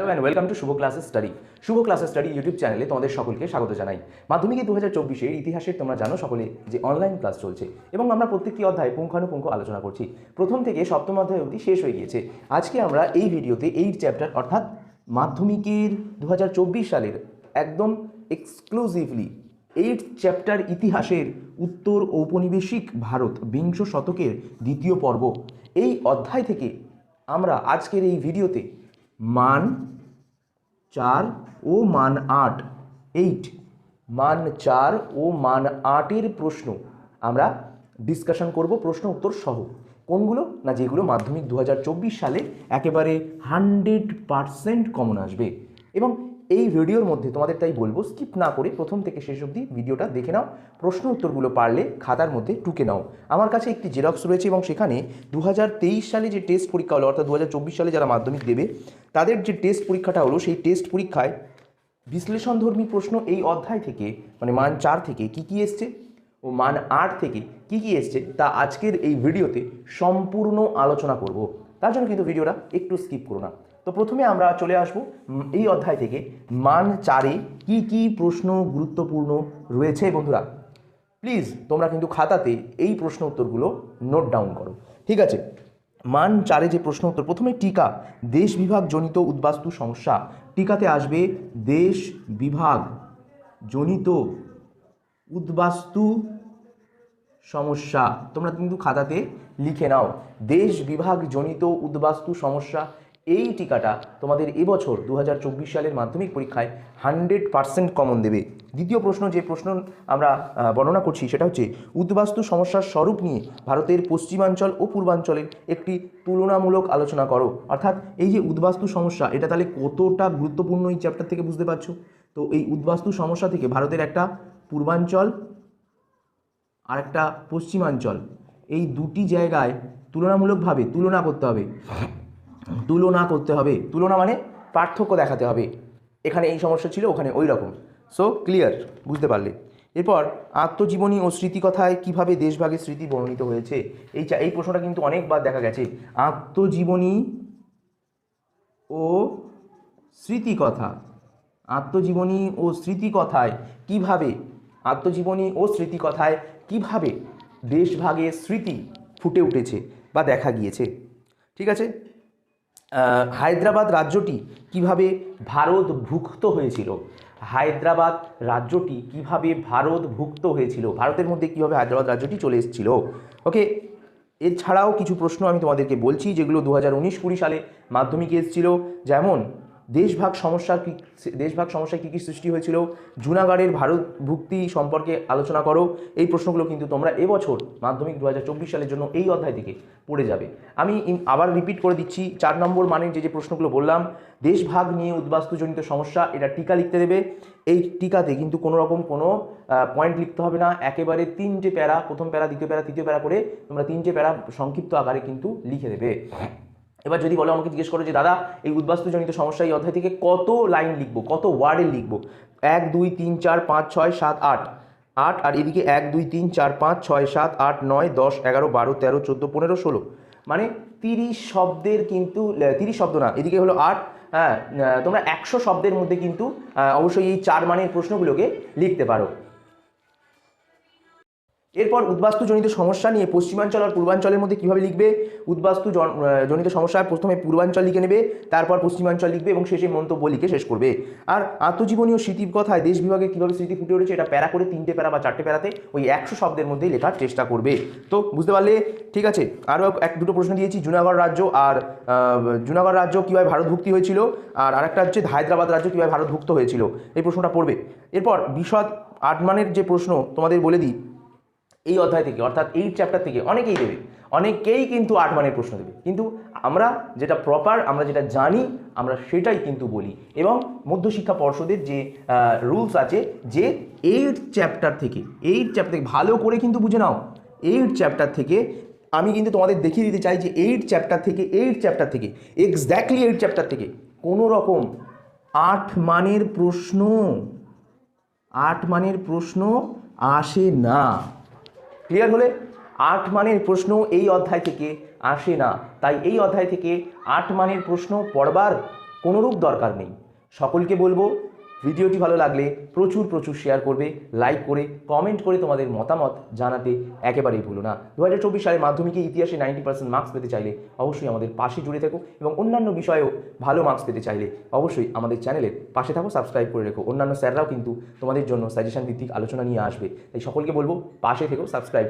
Hello and welcome to Shubh classes study. Shubh classes study YouTube চ্যানেলে তোমাদের সকলকে স্বাগত জানাই। মাধ্যমিকে 2024-এর ইতিহাসের তোমরা জানো সকলে যে অনলাইন ক্লাস চলছে এবং আমরা প্রত্যেকটি অধ্যায় পুঙ্খানুপুঙ্খ আলোচনা করছি। প্রথম থেকে সপ্তম অধ্যায় অবধি শেষ হয়ে গিয়েছে। আজকে আমরা এই ভিডিওতে 8 চ্যাপ্টার অর্থাৎ মাধ্যমিকের 2024 সালের একদম এক্সক্লুসিভলি 8 চ্যাপ্টার ইতিহাসের উত্তর ঔপনিবেশিক ভারত বিংশ শতকের দ্বিতীয় পর্ব, এই অধ্যায় থেকে আমরা আজকের এই ভিডিওতে মান 4 ও মান 8 মান 4 ও মান 8-এর প্রশ্ন আমরা ডিসকাশন করব, প্রশ্ন উত্তর সহ। কোনগুলো না, যেগুলো মাধ্যমিক 2024 সালে একেবারে 100% কমন আসবে। এবং এই ভিডিওর মধ্যে তোমাদের তাই বলবো, স্কিপ না করে প্রথম থেকে শেষ অবধি ভিডিওটা দেখে নাও, প্রশ্ন উত্তরগুলো পারলে খাতার মধ্যে টুকে নাও। আমার কাছে একটি জেরক্স রয়েছে এবং সেখানে 2023 সালে যে টেস্ট পরীক্ষা হলো, অর্থাৎ 2024 সালে যারা মাধ্যমিক দেবে তাদের যে টেস্ট পরীক্ষাটা হলো, সেই টেস্ট পরীক্ষায় বিশ্লেষণধর্মী প্রশ্ন এই অধ্যায় থেকে মানে মান 4 থেকে কী এসছে ও মান 8 থেকে কী এসছে তা আজকের এই ভিডিওতে সম্পূর্ণ আলোচনা করব। তার জন্য কিন্তু ভিডিওটা একটু স্কিপ করো না। তো প্রথমে আমরা চলে আসব এই অধ্যায় থেকে মান 4-এ কী প্রশ্ন গুরুত্বপূর্ণ রয়েছে। বন্ধুরা প্লিজ তোমরা কিন্তু খাতাতে এই প্রশ্ন উত্তরগুলো নোট ডাউন করো, ঠিক আছে? মান 4-এ যে প্রশ্ন উত্তর, প্রথমে টিকা, দেশ বিভাগ জনিত উদ্বাস্তু সমস্যা। টিকাতে আসবে দেশ বিভাগ জনিত উদ্বাস্তু সমস্যা। তোমরা কিন্তু খাতাতে লিখে নাও, দেশ বিভাগ জনিত উদ্বাস্তু সমস্যা। এই টিকাটা তোমাদের এবছর 2024 সালের মাধ্যমিক পরীক্ষায় 100% কমন দেবে। দ্বিতীয় প্রশ্ন, যে প্রশ্ন আমরা বর্ণনা করছি সেটা হচ্ছে উদ্বাস্তু সমস্যার স্বরূপ নিয়ে ভারতের পশ্চিমাঞ্চল ও পূর্বাঞ্চলের একটি তুলনামূলক আলোচনা করো। অর্থাৎ এই যে উদ্বাস্তু সমস্যা, এটা তাহলে কতটা গুরুত্বপূর্ণ এই চ্যাপ্টার থেকে বুঝতে পারছো। তো এই উদ্বাস্তু সমস্যা থেকে ভারতের একটা পূর্বাঞ্চল আর একটা পশ্চিমাঞ্চল, এই দুটি জায়গায় তুলনামূলকভাবে তুলনা করতে হবে। তুলনা মানে পার্থক্য দেখাতে হবে, এখানে এই সমস্যা ছিল ওখানে ওই রকম। সো ক্লিয়ার, বুঝতে পারলে? এরপর আত্মজীবনী ও স্মৃতিকথায় কিভাবে দেশভাগের স্মৃতি বর্ণিত হয়েছে। এই প্রশ্নটা কিন্তু অনেকবার দেখা গেছে। আত্মজীবনী ও স্মৃতিকথায় কিভাবে দেশভাগের স্মৃতি ফুটে উঠেছে বা দেখা গিয়েছে, ঠিক আছে? হায়দ্রাবাদ রাজ্যটি কিভাবে ভারতভুক্ত হয়েছিল। ভারতের মধ্যে কিভাবে হায়দ্রাবাদ রাজ্যটি চলে এসেছিল। ওকে, এছাড়াও কিছু প্রশ্ন আমি তোমাদেরকে বলছি যেগুলো 2019-20 সালে মাধ্যমিকে এসেছিল। যেমন দেশভাগ সমস্যায় কী সৃষ্টি হয়েছিল, জুনাগড়ের ভারতভুক্তি সম্পর্কে আলোচনা করো। এই প্রশ্নগুলো কিন্তু তোমরা এবছর মাধ্যমিক 2024 সালের জন্য এই অধ্যায় থেকে পড়ে যাবে। আমি আবার রিপিট করে দিচ্ছি, 4 নম্বর মানের যে প্রশ্নগুলো বললাম, দেশভাগ নিয়ে উদ্বাস্তুজনিত সমস্যা, এটা টিকা লিখতে দেবে। এই টিকাতে কিন্তু কোনো রকম কোনো পয়েন্ট লিখতে হবে না, একেবারে 3টে প্যারা, প্রথম প্যারা, দ্বিতীয় প্যারা, তৃতীয় প্যারা করে তোমরা 3টে প্যারা সংক্ষিপ্ত আকারে কিন্তু লিখে দেবে। এবার যদি বলো, আমাকে জিজ্ঞেস করো যে দাদা এই উদ্বাস্তুজনিত সমস্যা এই অধ্যায় থেকে কত লাইন লিখবো, কত ওয়ার্ডে লিখবো? 1 2 3 4 5 6 7 8 আর এদিকে 1 2 3 4 5 6 7 8 9 10 11 12 13 14 15 16, মানে 30 শব্দের কিন্তু 30 শব্দ না, এদিকে হলো 8। হ্যাঁ, তোমরা 100 শব্দের মধ্যে কিন্তু অবশ্যই এই 4 মানের প্রশ্নগুলোকে লিখতে পারো। এরপর উদ্বাস্তুজনিত সমস্যা নিয়ে পশ্চিমাঞ্চল আর পূর্বাঞ্চলের মধ্যে কীভাবে লিখবে। জনিত সমস্যায় প্রথমে পূর্বাঞ্চল লিখে নেবে, তারপর পশ্চিমাঞ্চল লিখবে এবং শেষে মন্তব্য লিখে শেষ করবে। আর আত্মজীবনী ও স্মৃতিকথায় দেশ বিভাগে কীভাবে স্মৃতি ফুটে উঠেছে, এটা প্যারা করে 3টে প্যারা বা 4টে প্যারাতে ওই 100 শব্দের মধ্যেই লেখার চেষ্টা করবে। তো বুঝতে পারলে, ঠিক আছে? আরও দুটো প্রশ্ন দিয়েছি, জুনাগড় রাজ্য কীভাবে ভারতভুক্তি হয়েছিল, আর আরেকটা হচ্ছে হায়দ্রাবাদ রাজ্য কীভাবে ভারতভুক্ত হয়েছিল। এই প্রশ্নটা পড়বে। এরপর বিশদ 8 মানের যে প্রশ্ন তোমাদের বলে দিই, এই অধ্যায় থেকে অর্থাৎ এই চ্যাপ্টার থেকে অনেকেই কিন্তু 8 মানের প্রশ্ন দেবে, কিন্তু আমরা যেটা প্রপার, আমরা যেটা জানি, আমরা সেটাই কিন্তু বলি। এবং মধ্যশিক্ষা পর্ষদের যে রুলস আছে যে 8 চ্যাপ্টার থেকে ভালো করে কিন্তু বুঝে নাও, 8 চ্যাপ্টার থেকে আমি কিন্তু তোমাদের দেখিয়ে দিতে চাই যে 8 চ্যাপ্টার থেকে এক্স্যাক্টলি 8 চ্যাপ্টার থেকে কোনো রকম 8 মানের প্রশ্ন আসে না। ক্লিয়ার হলে? 8 মানের প্রশ্ন এই অধ্যায় থেকে আসে না, তাই এই অধ্যায় থেকে 8 মানের প্রশ্ন পড়বার কোনোরূপ দরকার নেই। সকলকে বলবো ভিডিওটি ভালো লাগলে প্রচুর প্রচুর শেয়ার করবে, লাইক করে কমেন্ট করে তোমাদের মতামত জানাতে একেবারেই ভুলো না। 2024 সালে মাধ্যমিকে ইতিহাসে 90% মার্কস পেতে চাইলে অবশ্যই আমাদের পাশে জুড়ে থেকো, এবং অন্যান্য বিষয়েও ভালো মার্কস পেতে চাইলে অবশ্যই আমাদের চ্যানেলের পাশে থাকো, সাবস্ক্রাইব করে রেখো। অন্যান্য স্যাররাও কিন্তু তোমাদের জন্য সাজেশন ভিত্তিক আলোচনা নিয়ে আসবে, তাই সকলকে বলবো পাশে থেকো, সাবস্ক্রাইব